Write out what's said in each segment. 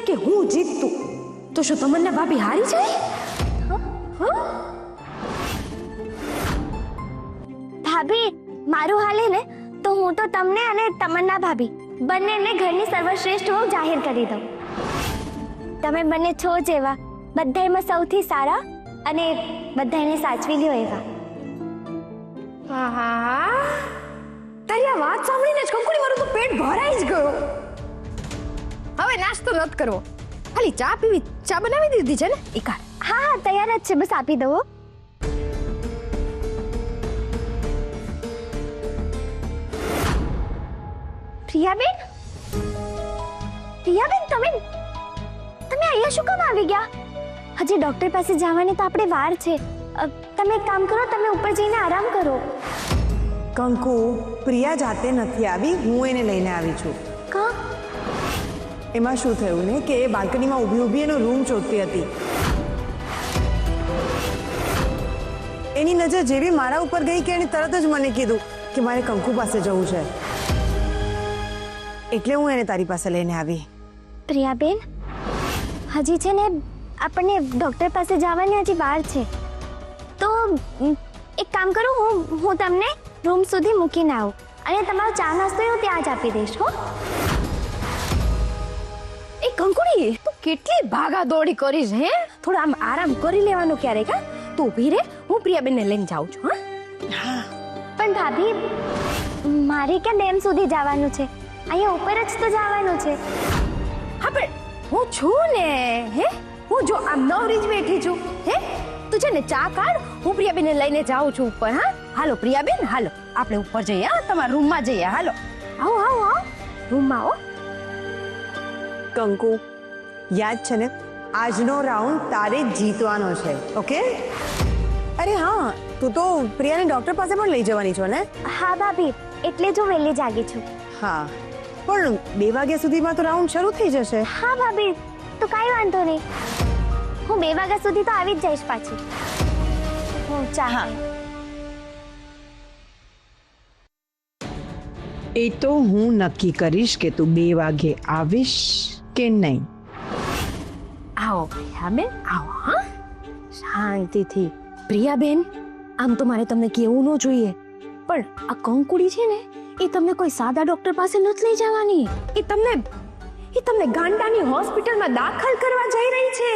કે હું જીતતું તો શું તમન્ના ભાભી હારી જાય? ભાભી મારું હાલે ને તો હું તો તમને અને તમન્ના ભાભી બંનેને ઘરની સર્વશ્રેષ્ઠ વહુ જાહેર કરી દઉં. તમે બંને છો જેવા, બધાયમાં સૌથી સારા અને બધાને સાચવી લ્યો એવા. આહા, તારી આ વાત સાંભળીને જ કંકુડી મારું તો પેટ ભરાઈ જ ગયું. હવે નાસ્તો નથી કરવો, ખાલી ચા પીવી. ચા બનાવી દીધી છે ને? એકા હા હા તૈયાર જ છે, બસ આપી દો. પ્રિયાબેન, પ્રિયાબેન તમે અહીંયા શું કામ આવી ગયા? હજી ડોક્ટર પાસે જવાની તો આપણે વાર છે. તમે એક કામ કરો, તમે ઉપર જઈને આરામ કરો. કંકુ, પ્રિયા જાતે નથી આવી, હું એને લઈને આવી છું. કા? એમાં શું થયું ને કે એ બાલ્કનીમાં ઊભી ઊભી એનો રૂમ શોધતી હતી. એની નજર જેવી મારા ઉપર ગઈ કે એણે તરત જ મને કીધું કે મારે કંકુ પાસે જવું છે, એટલે હું એને તારી પાસે લઈને આવી. પ્રિયાબેન, હજી છે ને આપણને ડોક્ટર પાસે જવાની હજી વાર છે, તો એક કામ કરો, હું તમને રૂમ સુધી મૂકીને આવું અને તમારો ચા નાસ્તો હું ત્યાં જ આપી દઈશ. હો એ કંકુડી, તું કેટલી ભાગા દોડી કરીશ હે? થોડો આમ આરામ કરી લેવાનો ક્યારેક. હા, તું ઊભી રહે, હું પ્રિયાબેનને લઈને જાઉં છું. હા, પણ ભાભી, મારે ક્યાં ડેમ સુધી જવાનું છે? અહીંયા ઉપર જ તો જવાનું છે. હા પણ હું છું ને, હે? હું જો આમ નવરી જ બેઠી છું, હે? તું છે ને ચા કાઢ, હું પ્રિયાબેનને લઈને જાઉં છું ઉપર. હા, હાલો પ્રિયાબેન, હાલો આપણે ઉપર જઈએ. હા, તમારા રૂમમાં જઈએ. હાલો, આવો આવો આવો, રૂમમાં આવો. કંકુ, યાદ છે ને, આજનો રાઉન્ડ તારે જ જીતવાનો છે, ઓકે? અરે હા, તું તો પ્રિયાને ડોક્ટર પાસે પણ લઈ જવાની છો ને? હા ભાભી, એટલે જ હું વહેલી જાગી છું. હા, પણ 2 વાગ્યા સુધીમાં તો રાઉન્ડ શરૂ થઈ જશે. હા ભાભી, તો કાંઈ વાંધો નહીં, હું 2 વાગ્યા સુધી તો આવી જ જઈશ પાછી. હું ચા. હા, એ તો હું નક્કી કરીશ કે તું 2 વાગે આવીશ કે નહીં. આવો પ્રિયાબેન, આવો. હા, શાંતિથી. પ્રિયાબેન, આમ તો મારે તમને કેવું ન જોઈએ, પણ આ કંકુડી છે ને, એ તમને કોઈ સાદા ડોક્ટર પાસે નથી લઈ જવાની. એ તમને ગાંડાની હોસ્પિટલમાં દાખલ કરવા જઈ રહી છે.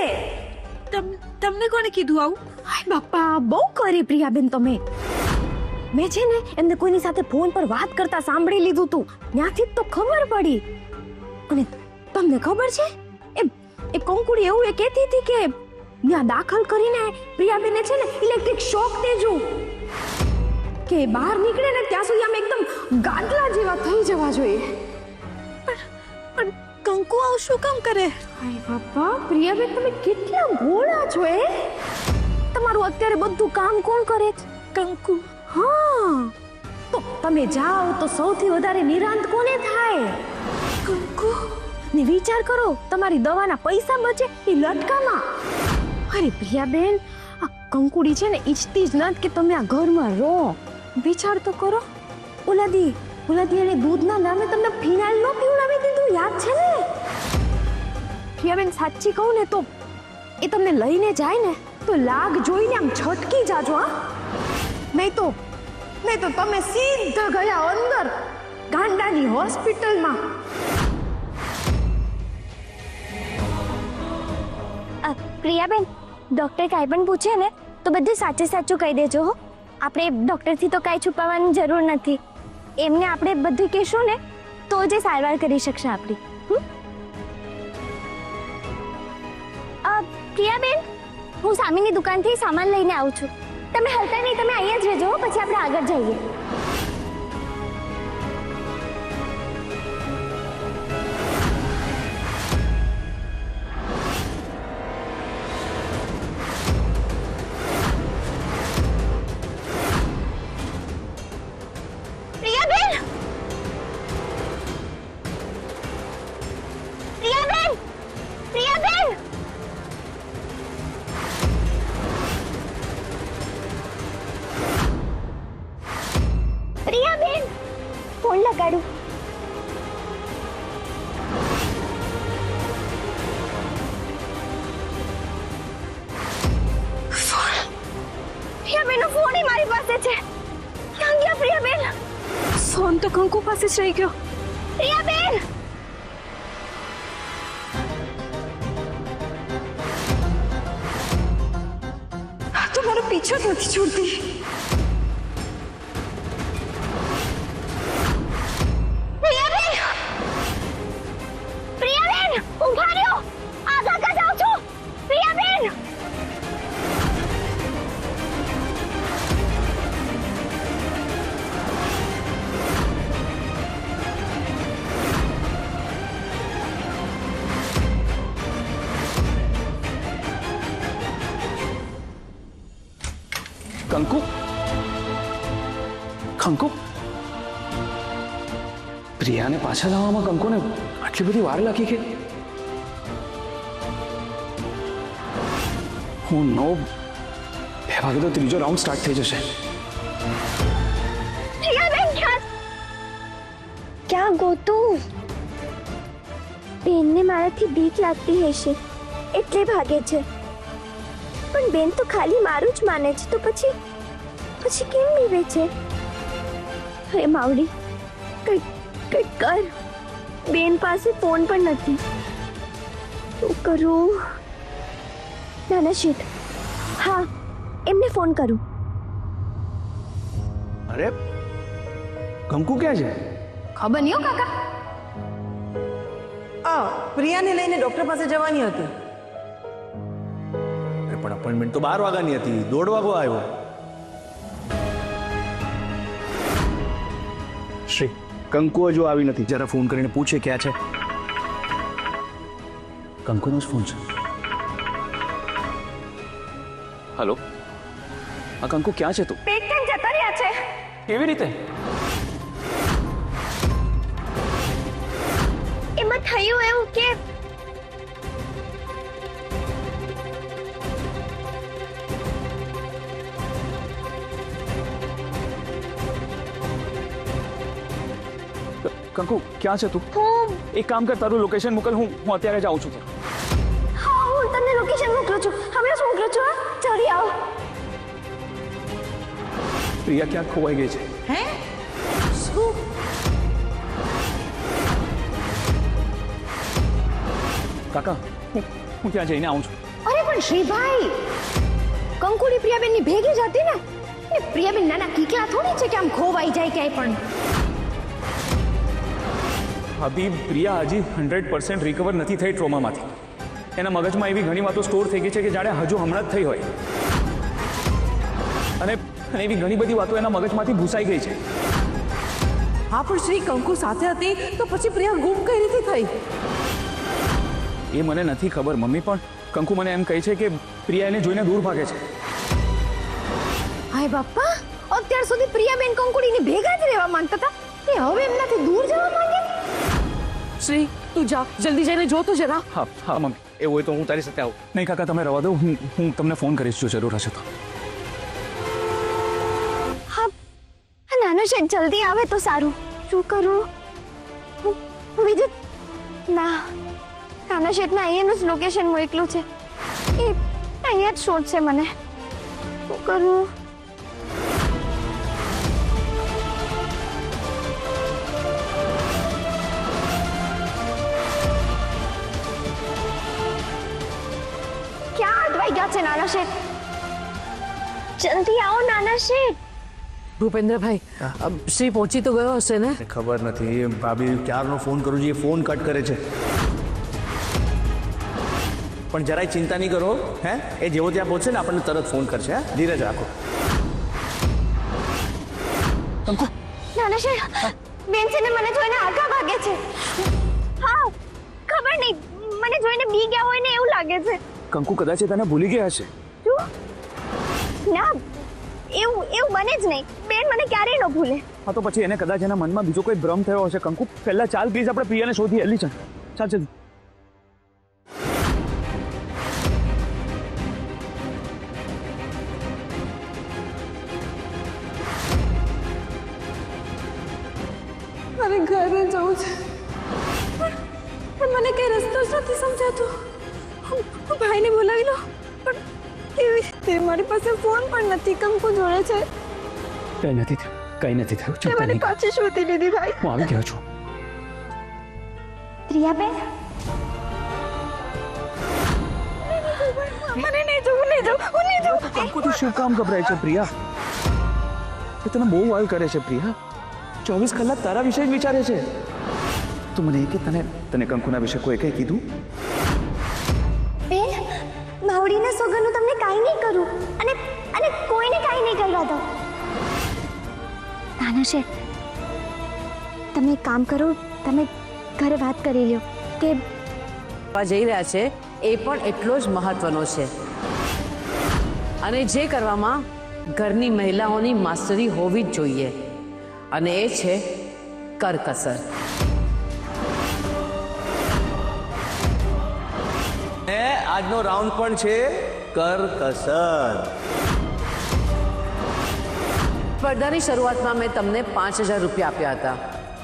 તમને કોણે કીધું આવું? હાય બાપા, બહુ કરી પ્રિયાબેન તમે. મેં છે ને એમને કોઈની સાથે ફોન પર વાત કરતા સાંભળી લીધું તું, ત્યાંથી જ તો ખબર પડી. અને તમને ખબર છે, એ કંકુડી એવું એ કહેતી હતી કે ત્યાં દાખલ કરીને પ્રિયાબેને છે ને ઇલેક્ટ્રિક શોક દેજો, કે બહાર નીકળે ને ત્યાં સુધી આમ એકદમ ગાંડલા જેવા થઈ જવા જોઈએ. પણ કંકુ આવું શું કામ કરે? હાય બાપા, પ્રિયાબેન તમે કેટલા ભોળા છો. તમારું અત્યારે બધું કામ કોણ કરે છે? કંકુ. હા, તો તમે જાઓ તો સૌથી વધારે નિરાંત કોને થાય? કંકુ. ને વિચાર કરો, તમારી દવાના પૈસા બચે એ લટકામાં. અરે પ્રિયાબેન, આ કંકુડી છે ને ઈચ્છતી જ નથી કે તમે આ ઘરમાં રહો. વિચાર તો કરો, ઓલાદી એને દૂધના નામે તમને ફિનાઇલ ન પીવડાવી દીધું, યાદ છે ને? પ્રિયાબેન સાચી કહું ને તો એ તમને લઈને જાય ને તો લાગ જોઈને આમ છટકી જાજો. હા, નહીં તો તમે સીધા ગયા અંદર ગાંડાની હોસ્પિટલમાં. પ્રિયાબેન, ડોક્ટર કાંઈ પણ પૂછે ને તો બધું સાચું કહી દેજો. હો, આપણે ડોક્ટરથી તો કાંઈ છુપાવવાની જરૂર નથી. એમને આપણે બધું કહેશું ને તો જ સારવાર કરી શકશે આપણી. પ્રિયાબેન, હું સામેની દુકાનથી સામાન લઈને આવું છું. તમે હલતા નહીં, તમે અહીંયા જ રહેજો, પછી આપણે આગળ જઈએ. પ્રિયાબેન, ફોન લગાડું. ફોન તો કંકુ પાસે જ રહી ગયો. પ્રિયાબેન આ તો મારો પીછો જ નથી છોડતી. પ્રિયાબેન ઊભા રહ્યો, આગળ કા જાઉં છું. પ્રિયાબેન કંકુ કંકુ પ્રિયાને પાછા લાવવામાં કંકુને આટલી બધી વાર લાગી કે હું 2 વાગે તો ત્રીજો રાઉન્ડ સ્ટાર્ટ થઈ જશે. પ્રિયાબેન ક્યાં ગોતું? બેનને મારાથી બીક લાગતી હશે એટલે ભાગે છે. પણ બેન તો ખાલી મારું જ માને છે, તો પછી કેમ બીવે છે? હે માવડી, કઈ કર. બેન પાસે ફોન પણ નથી. શું કરું? નાના શેઠ, હા એમને ફોન કરું. અરે કંકુ ક્યાં છે? ખબર નહીં હો કાકા. પ્રિયાને લઈને ડોક્ટર પાસે જવાની હતી. પણ અપોઇન્ટમેન્ટ તો 12 વાગ્યાની હતી, 1:30 વાગો આવ્યો. શ્રી કંકુ હજુ આવી નથી, જરા ફોન કરીને પૂછે ક્યાં છે. કંકુનો જ ફોન છે. હેલો, આ કંકુ ક્યાં છે તું? પેટ કેમ જતા રહ્યા છે? કેવી રીતે? એમાં થયું એવું કે કંકુ ક્યાં છે તું? હું એક કામ કર, તારું લોકેશન મોકલ, હું અત્યારે જાઉં છું ત્યાં. હા હું તમને લોકેશન મોકલું છું, હમણાં જ મોકલું છું. જલ્દી આવો. પ્રિયા ક્યાંક ખોવાઈ ગઈ છે. હે? શું? કાકા હું ત્યાં જઈને આવું છું. અરે પણ શ્રીભાઈ, કંકુડી પ્રિયાબેનની ભેગી જ હતી ને. એ પ્રિયાબેન નાના કીકલા થોડી છે કે આમ ખોવાઈ જાય ક્યાંય પણ. ભાભી, પ્રિયા હજી 100% રિકવર નથી થઈ ટ્રોમામાંથી. એના મગજમાં એવી ઘણી વાતો સ્ટોર થઈ ગઈ છે કે જાણે હજુ હમણાં જ થઈ હોય. અને એવી ઘણી બધી વાતો એના મગજમાંથી ભૂસાઈ ગઈ છે. હા પણ શ્રી કંકુ સાથે હતી તો પછી પ્રિયા ગુમ કઈ રીતે થઈ? એ મને નથી ખબર મમ્મી, પણ કંકુ મને એમ કહે છે કે પ્રિયા એને જોઈને દૂર ભાગે છે. હાય બાપા, અત્યાર સુધી પ્રિયાબેન કંકુડીની ભેગા જ રહેવા માંગતા હતા, એ હવે એમનાથી દૂર જવા માંગે. શ્રી તું જા, જલ્દી જઈને જો તો જરા. હા હા મમ્મી. એવું હોય તો હું તારી સાથે આવું. નહીં કાકા, તમે રવા દો, હું તમને ફોન કરીશ જો જરૂર હશે તો. હા નાનો શેઠ જલ્દી આવે તો સારું. શું કરું? બીજું ના, નાના શેઠને અહીંયાનું જ લોકેશન મોકલું છે. એ અહીંયા જ શોધશે મને. શું કરું? ક્યાં અટવાઈ ગયા છે નાના શેઠ? જલ્દી આવો નાના શેઠ. ભૂપેન્દ્રભાઈ, શ્રી પહોંચી તો ગયો હશે ને? ખબર નથી, એ ભાભી ક્યારનો ફોન કરું છું, એ ફોન કટ કરે છે. પણ જરાય ચિંતા નહીં કરો, હે એ જેવો ત્યાં પહોંચે ને આપણને તરત ફોન કરશે. હે ધીરજ રાખો. કંકુ નાના શેઠ, બેન છે ને મને જોઈને આગળ ભાગે છે. હા ખબર નહીં, મને જોઈને બી ગયા હોય ને એવું લાગે છે. કંકુ કદાચ એ તને ભૂલી ગયા હશે. શું? ના, એવું બને જ નહીં. બેન મને ક્યારેય ન ભૂલે. હા તો પછી એને કદાચ એના મનમાં બીજો કોઈ ભ્રમ થયો હશે. કંકુ પહેલા ચાલ પ્લીઝ, આપણે પ્રિયાને શોધીએ. એલી ચાલ ચાલ ચાલ. મારે ઘરે જવું છે, પણ મને કઈ રસ્તો જ નથી સમજાતો. હું ભાઈને બોલાવી લો, પણ કેવી રીતે? મારી પાસે ફોન પણ નથી. કંકુ જોડે છે. કઈ નથી થયું, કઈ નથી થયું, ચિંતા નહીં કર. પાછી શોધી લીધી ભાઈ. હું આવી ગયો છું. પ્રિયાબેન મને નહીં જવું, નહીં જવું, હું નહીં જવું. કંકુ તું શું કામ ગભરાય છે પ્રિયા? એ તને બહુ વાલ કરે છે પ્રિયા. 24 કલાક તારા વિશે જ વિચારે છે. તું મને એ કે તને કંકુના વિશે કોઈ કઈ કીધું? બેન માવડીના સોગંદનું તમને કાંઈ નહીં કરું અને અને કોઈને કાંઈ નહીં કરવા દઉં. નાના છે તમે એક કામ કરો, તમે ઘરે વાત કરી લ્યો કે જઈ રહ્યા છે એ પણ એટલો જ મહત્વનો છે અને જે કરવામાં ઘરની મહિલાઓની માસ્ટરી હોવી જ જોઈએ અને એ છે કરકસર. આજનો રાઉન્ડ પણ છે કરકસર. સ્પર્ધાની શરૂઆતમાં મેં તમને 5,000 રૂપિયા આપ્યા હતા,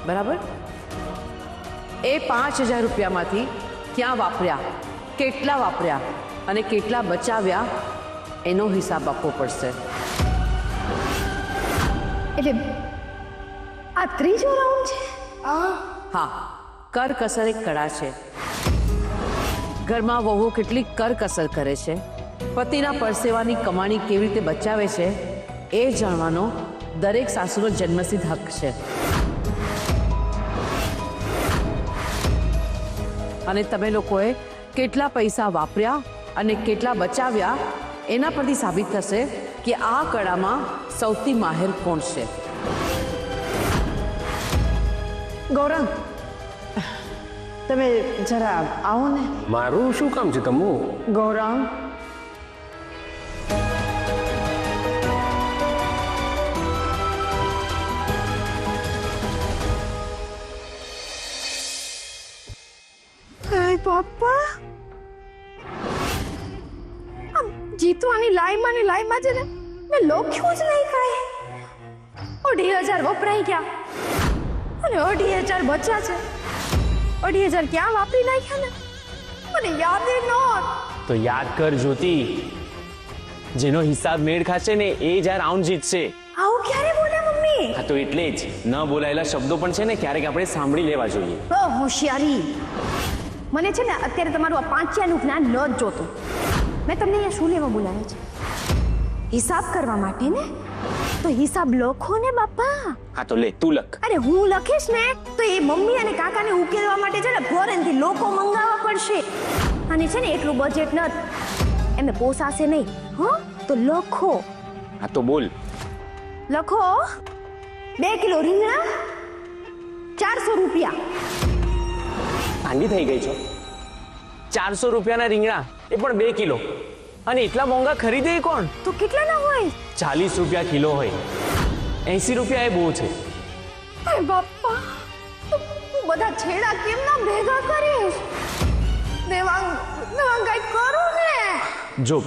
બરાબર? એ 5,000 રૂપિયામાંથી ક્યાં વાપર્યા, કેટલા વાપર્યા અને કેટલા બચાવ્યા એનો હિસાબ આપવો પડશે. એટલે આ ત્રીજો રાઉન્ડ છે? હા, કરકસર એક કળા છે. ઘરમાં વહુઓ કેટલી કરકસર કરે છે, પતિના પરસેવાની કમાણી કેવી રીતે બચાવે છે એ જાણવાનો દરેક સાસુનો જન્મસિદ્ધ હક છે. અને તમે લોકોએ કેટલા પૈસા વાપર્યા અને કેટલા બચાવ્યા એના પરથી સાબિત થશે કે આ કળામાં સૌથી માહિર કોણ છે. ગૌરંગ તમે જરા આવો ને. મારું શું કામ છે તમુ? ગૌરંગ પપ્પા જીતવાની લાઈમાં છે ને મેં લખ્યું જ નહીં કાંઈ. 2,500 વપરાઈ ગયા અને 2,500 બચ્યા છે. 2,500 ક્યાં વાપરી નાખ્યા ને મને યાદ નહોત. તો યાદ કર જ્યોતિ, જેનો હિસાબ મેળ ખાશે ને એ જ આ રાઉન્ડ જીતશે. આવું ક્યારે બોલે મમ્મી? હા તો એટલે જ ન બોલાયેલા શબ્દો પણ છે ને ક્યારેક આપણે સાંભળી લેવા જોઈએ. હોશિયારી. મને છે ને અત્યારે તમારું આ પાંચિયાનું જ્ઞાન ન જ જોતું. મેં તમને અહીંયા શું લેવા બોલાવ્યા છે? હિસાબ કરવા માટે ને? તો હિસાબ લખો ને બાપા. હા તો લે તું લખ. અરે હું લખીશ ને તો એ મમ્મી અને કાકાને ઉકેલવા માટે છે ને ફોરેનથી લોકો મંગાવવા પડશે. અને છે ને એટલું બજેટ નથી, એમને પોસાશે નહીં. હા તો લખો. હા તો બોલ. લખો 2 કિલો રીંગણા 400 રૂપિયા. ઠંડી થઈ ગઈ છો. 400 રૂપિયાના રીંગણા, એ પણ 2 કિલો. અને એટલા મોંઘા ખરીદે કોણ? તો કેટલાના હોય? 40 રૂપિયા કિલો હોય. 80 રૂપિયા એ બહુ છે. અરે બાપા, તું બધા છેડા કેમ ના ભેગા કરીશ? દેવાંગ કઈ કરો ને. જો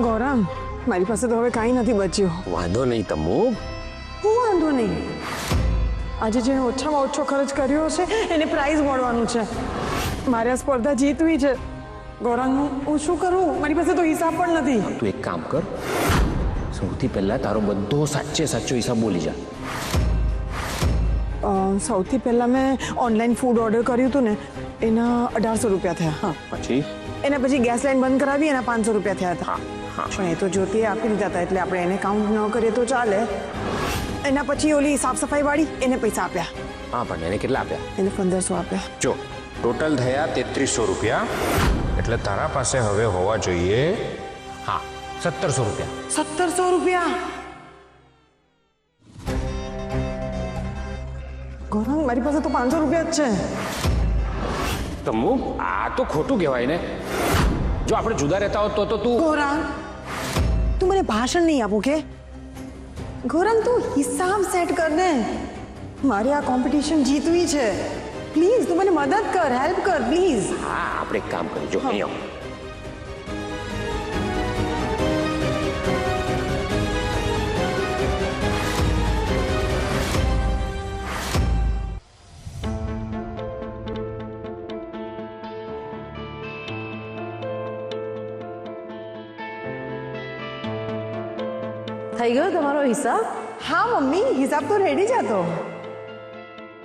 ગૌરંગ મારી પાસે તો હવે કાંઈ નથી બચ્યું. વાંધો નહીં તમુ. હું વાંધો નહીં. આજે જે ઓછામાં ઓછો ખર્ચ કર્યો છે એને પ્રાઇઝ મળવાનું છે. મારે આ સ્પર્ધા જીતવી છે. ગૌરંગ હું શું કરું? મારી પાસે તો હિસાબ પણ નથી. તું એક કામ કર, સૌથી પહેલા તારો બધો સાચો હિસાબ બોલી જા. સૌથી પહેલાં મેં ઓનલાઈન ફૂડ ઓર્ડર કર્યું હતું ને એના 1,800 રૂપિયા થયા. હા, પછી એના પછી ગેસ લાઈન બંધ કરાવી એના 500 રૂપિયા થયા હતા. પણ એ તો જ્યોતિએ આપી દીધા હતા એટલે આપણે એને કાઉન્ટ ન કરીએ તો ચાલે. એના પછી ઓલી સાફ સફાઈ વાળી એને પૈસા આપ્યા. હા પણ એને કેટલા આપ્યા? એને 1,500 આપ્યા. જો ટોટલ થયા 3,300 રૂપિયા. એટલે તારા પાસે હવે હોવા જોઈએ હા 1,700 રૂપિયા. 1,700 રૂપિયા. ગૌરંગ મારી પાસે તો 500 રૂપિયા જ છે. તમુ આ તો ખોટું કહેવાય ને. જો આપણે જુદા રહેતા હોત તો તું. ગૌરંગ તું મને ભાષણ નહીં આપું કે. ગૌરંગ તું હિસાબ સેટ કર દે. મારે આ કોમ્પિટિશન જીતવી છે. પ્લીઝ તું મને મદદ કર, હેલ્પ કર પ્લીઝ. હા આપણે એક કામ કરી જો અહીં આવ. થઈ ગયો તમારો હિસાબ? હા મમ્મી, હિસાબ તો રેડી જ હતો.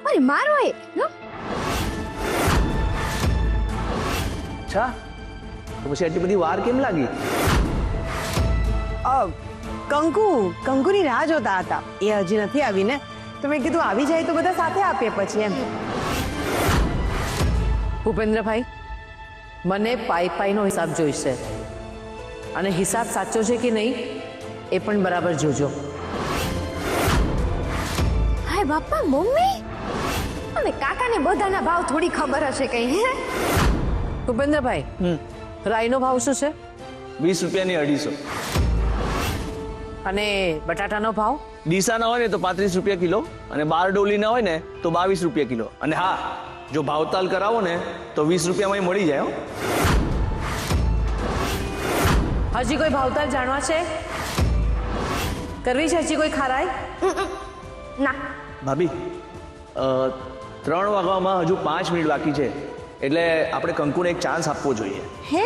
અરે મારો એ લો. અચ્છા, તો પછી આટલી બધી વાર કેમ લાગી? કંકુની રાહ જોતા હતા, એ હજી નથી આવી ને, તો મેં કીધું આવી જાય તો બધા સાથે આપીએ પછી એમ. ભૂપેન્દ્રભાઈ, મને પાઈનો હિસાબ જોઈશે, અને હિસાબ સાચો છે કે નહીં એ પણ બરાબર જોજો. હાય બાપા, મમ્મી અને કાકાને બધાના ભાવ થોડી ખબર હશે કઈ હે? ભૂપેન્દ્રભાઈ, રાઈનો ભાવ શું છે? 20 રૂપિયાની 250. અને બટાટાનો ભાવ? ડીસાના હોય ને તો 35 રૂપિયા કિલો, અને બારડોલીના હોય ને તો 22 રૂપિયા કિલો. અને હા, જો ભાવતાલ કરાવો ને તો 20 રૂપિયામાં મળી જાય. હજી કોઈ ભાવતાલ જાણવા છે? કરવી છે હજી કોઈ ખારાઈ? ના. ભાભી, 3 વાગવામાં હજુ 5 મિનિટ બાકી છે, એટલે આપણે કંકુને એક ચાન્સ આપવો જોઈએ. હે?